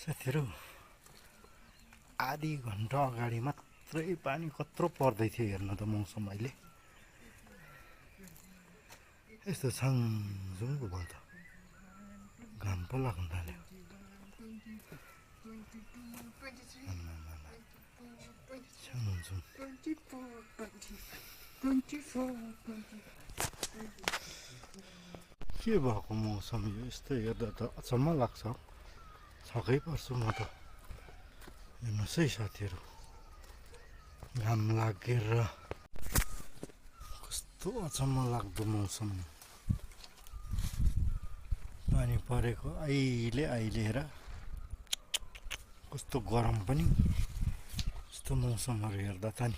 साथीहरु आधी घन्टा अगाडि मात्रै पानी कत्रो पर्दै थियो हेर्न त मौसम अहिले यस्तो छङझुङ भयो त घाम पो लाग्न थाल्यो छङझुङ के भएको मौसम यो यस्तो हेर्दा त अचम्म लाग्छ छक्कै पर्छु म त हेर्नुहोस् है साथीहरु घाम लागेर कस्तो अचम्म लाग्दो मौसम पानी परेको अहिले हेर कस्तो गरम पनि यस्तो मौसमहरु हेर्दा त नि